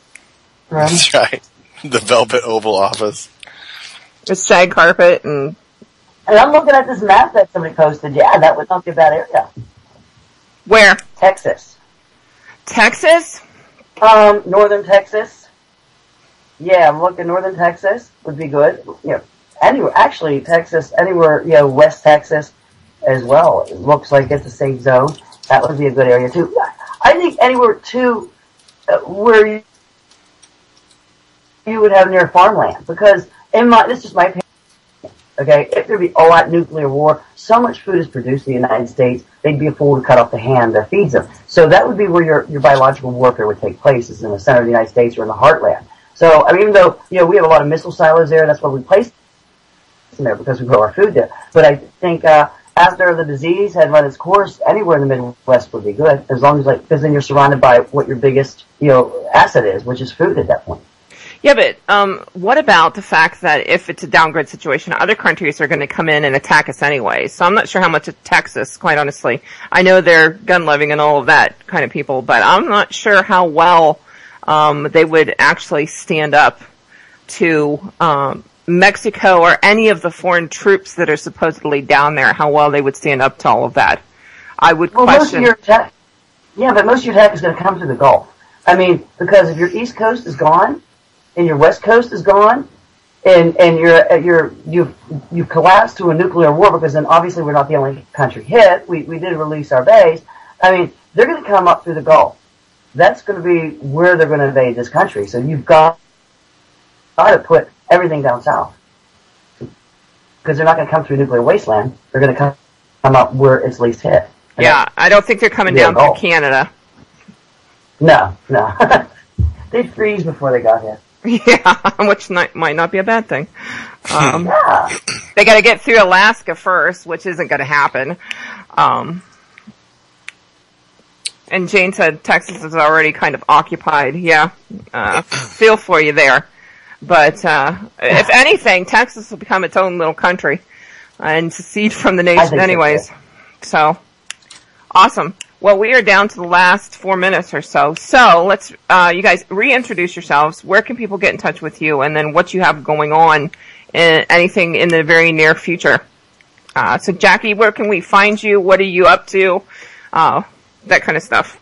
Room. That's right. The Velvet Oval Office. With shag carpet and I'm looking at this map that somebody posted. Yeah, that would not be a bad area. Where? Texas. Texas? Northern Texas. Yeah, I'm looking. Northern Texas would be good. Anywhere. Actually, Texas. Anywhere. West Texas as well. It looks like it's a safe zone. That would be a good area too. I think anywhere too where you would have near farmland, because this is just my opinion. Okay, if there'd be all out nuclear war, so much food is produced in the United States, they'd be a fool to cut off the hand that feeds them. So that would be where your biological warfare would take place, is in the center of the United States or in the heartland. So, even though, we have a lot of missile silos there, that's why we place them there, because we grow our food there. But I think, after the disease had run its course, anywhere in the Midwest would be good, as long as, because then you're surrounded by what your biggest, asset is, which is food at that point. Yeah, but what about the fact that if it's a downgrade situation, other countries are going to come in and attack us anyway? So I'm not sure how much of Texas, quite honestly. I know they're gun-loving and all of that kind of people, but I'm not sure how well they would actually stand up to Mexico or any of the foreign troops that are supposedly down there, how well they would stand up to all of that. I would question... Most of your attack is going to come through the Gulf. Because if your East Coast is gone, and your West Coast is gone, and you've collapsed to a nuclear war, because then obviously we're not the only country hit. We did release our base. They're going to come up through the Gulf. That's going to be where they're going to invade this country. So you've got to put everything down south, because they're not going to come through nuclear wasteland. They're going to come up where it's least hit. Yeah, I don't think they're coming down through Canada. No. They'd freeze before they got here. Yeah, which might not be a bad thing. They got to get through Alaska first, which isn't going to happen. And Jane said Texas is already kind of occupied. Yeah, feel for you there. But if anything, Texas will become its own little country and secede from the nation anyways. So, awesome. Well, we are down to the last 4 minutes or so. So let's, you guys reintroduce yourselves. Where can people get in touch with you? And then what you have going on, anything in the very near future. So Jackie, where can we find you? What are you up to? That kind of stuff.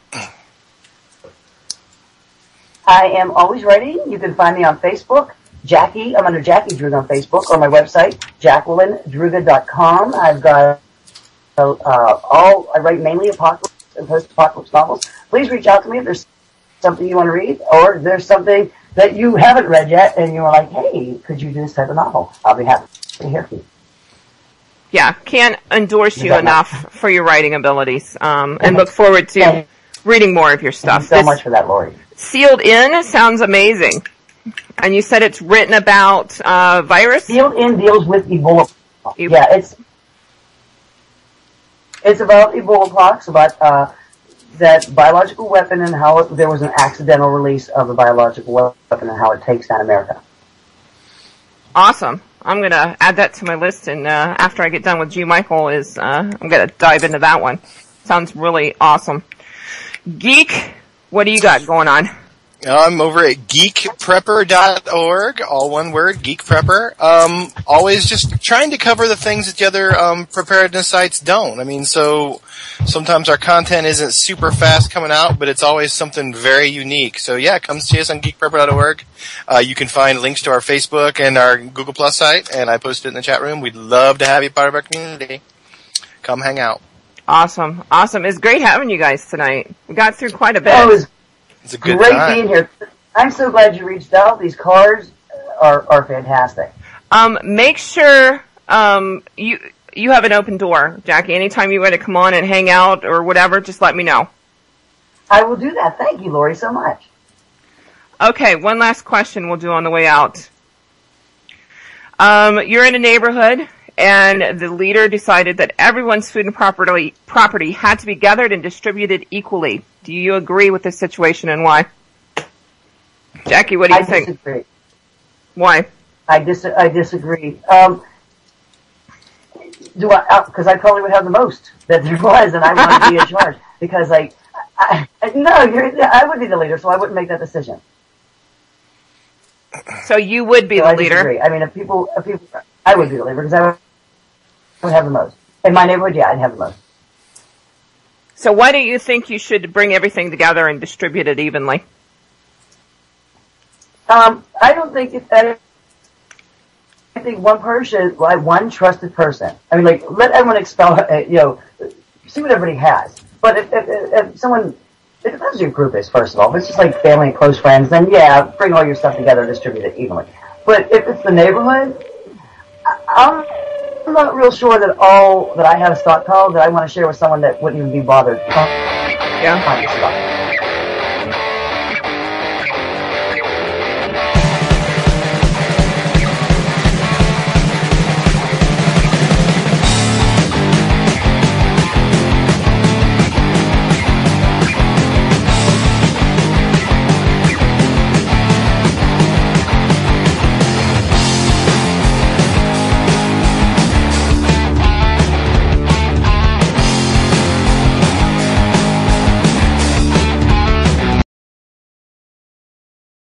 I am always writing. You can find me on Facebook. I'm under Jackie Druga on Facebook, or my website, JacquelineDruga.com. I've got I write mainly apocalypse and post-apocalypse novels. Please reach out to me if there's something you want to read, or if there's something that you haven't read yet and you're like, hey, could you do this type of novel? I'll be happy to hear from you. Yeah, can't endorse you that enough for your writing abilities, and look forward to Thank reading more of your you stuff. so much for that, Lori. Sealed In sounds amazing. And you said it's written about virus? Sealed In deals with Ebola. Ebola. Yeah, it's about Ebola pox, about that biological weapon and how there was an accidental release of the biological weapon and how it takes down America. Awesome. I'm going to add that to my list, and after I get done with G. Michael, I'm going to dive into that one. Sounds really awesome. Geek, what do you got going on? I'm over at geekprepper.org, all one word, Geek Prepper. Always just trying to cover the things that the other preparedness sites don't. I mean, so sometimes our content isn't super fast coming out, but it's always something very unique. So yeah, come see us on geekprepper.org. You can find links to our Facebook and our Google Plus site, and I posted it in the chat room. We'd love to have you part of our community. Come hang out. Awesome. It's great having you guys tonight. We got through quite a bit. Oh, it's a good great time. being here. I'm so glad you reached out. These cards are fantastic. Make sure you have an open door, Jackie. Anytime you want to come on and hang out or whatever, just let me know. I will do that. Thank you, Lori, so much. Okay, one last question we'll do on the way out. You're in a neighborhood, and the leader decided that everyone's food and property had to be gathered and distributed equally. Do you agree with this situation, and why? Jackie, what do you think? I disagree. Why? I disagree. Because I probably would have the most that there was, and I wanted to be in charge. Because I would be the leader, so I wouldn't make that decision. So you would be the leader? Disagree. I mean, if people, I would be the leader because I would have the most. In my neighborhood, yeah, I'd have the most. So why do you think you should bring everything together and distribute it evenly? I don't think I think one person, like one trusted person. I mean, like, let everyone expel, see what everybody has. But if someone, it depends who your group is, first of all. If it's just like family and close friends, then yeah, bring all your stuff together and distribute it evenly. But if it's the neighborhood, I'm not real sure that I have a stockpile that I want to share with someone that wouldn't even be bothered. Yeah.